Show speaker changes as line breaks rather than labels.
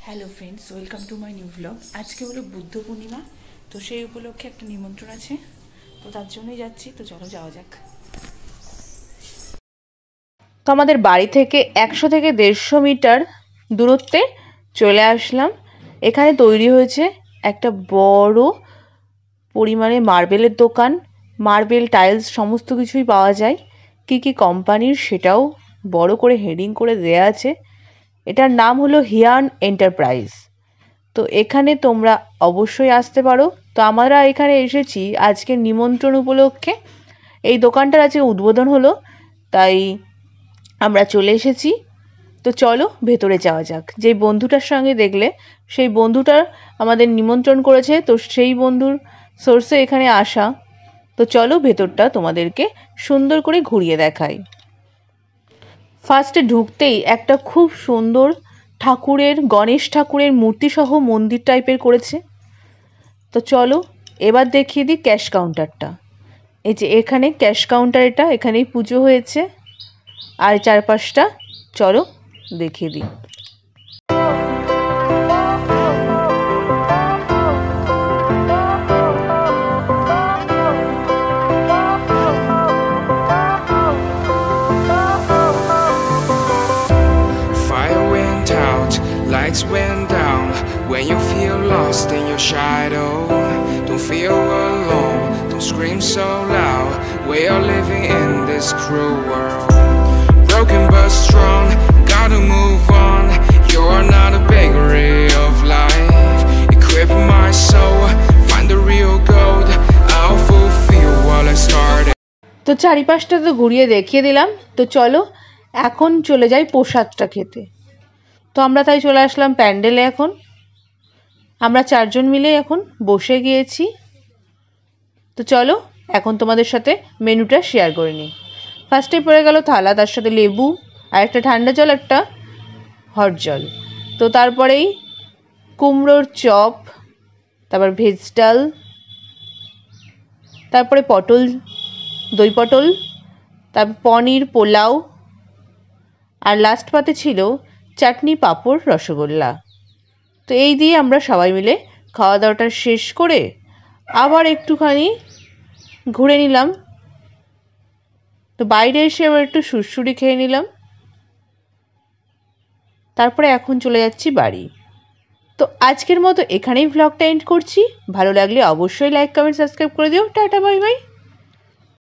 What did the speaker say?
Hello friends, welcome to my new blog. আজকে হলো বুদ্ধ পূর্ণিমা, তো সেই উপলক্ষে একটা নিমন্ত্রণ আছে, তো তার জন্যই যাচ্ছি। তো চলো যাওয়া যাক।
তো আমাদের বাড়ি থেকে 100 থেকে 150 মিটার দূরত্বে চলে আসলাম। এখানে তৈরি হয়েছে একটা বড় পরিমাণে মার্বেলের দোকান। মার্বেল, টাইলস সমস্ত কিছুই পাওয়া যায়। কি কি কোম্পানির সেটাও বড় করে হেডিং করে দেয়া আছে। এটার নাম হলো হিয়ান এন্টারপ্রাইজ। তো এখানে তোমরা অবশ্যই আসতে পারো। তো আমরা এখানে এসেছি আজকে নিমন্ত্রণ উপলক্ষে। এই দোকানটার আজকে উদ্বোধন হলো, তাই আমরা চলে এসেছি। তো চলো ভেতরে যাওয়া যাক। যেই বন্ধুটার সঙ্গে দেখলে সেই বন্ধুটা আমাদের নিমন্ত্রণ করেছে, তো সেই বন্ধুর সোর্সে এখানে আসা। তো চলো ভেতরটা তোমাদেরকে সুন্দর করে ঘুরিয়ে দেখাই। ফার্স্টে ঢুকতেই একটা খুব সুন্দর গণেশ ঠাকুরের মূর্তি সহ মন্দির টাইপের করেছে। তো চলো এবার দেখিয়ে দিই ক্যাশ কাউন্টারটা। এই যে এখানে ক্যাশ কাউন্টার, এখানেই পুজো হয়েছে। আর চারপাশটা চলো দেখিয়ে দিই।
Lights went down when you feel lost in your shadow. Don't feel alone, don't scream so loud. We are living in this cruel world. Broken but strong, gotta move on. You're not a bakery of life. Equip my soul, find the real gold. I'll fulfill what I started.
তো চারিপাশটা তো ঘুরিয়ে দেখিয়ে দিলাম। তো চলো এখন চলে যাই প্রসাদটা খেতে। তো আমরা তাই চলে আসলাম প্যান্ডেলে। এখন আমরা 4 জন মিলে এখন বসে গিয়েছি। তো চলো এখন তোমাদের সাথে মেনুটা শেয়ার করে নিই। ফার্স্টে পড়ে গেল থালা, তার সাথে লেবু আর একটা ঠান্ডা জল, একটা হট জল। তো তারপরেই কুমড়োর চপ, তারপর ভেজ ডাল, তারপরে পটল, দই পটল, তারপর পনির পোলাও, আর লাস্ট পাতে ছিল চাটনি, পাঁপড়, রসগোল্লা। তো এই দিয়ে আমরা সবাই মিলে খাওয়া দাওয়াটা শেষ করে আবার একটুখানি ঘুরে নিলাম। তো বাইরে এসে আবার একটু সুড়সুড়ি খেয়ে নিলাম। তারপরে এখন চলে যাচ্ছি বাড়ি। তো আজকের মতো এখানেই ভ্লগটা এন্ড করছি। ভালো লাগলে অবশ্যই লাইক, কমেন্ট, সাবস্ক্রাইব করে দিও। Tata, bye bye.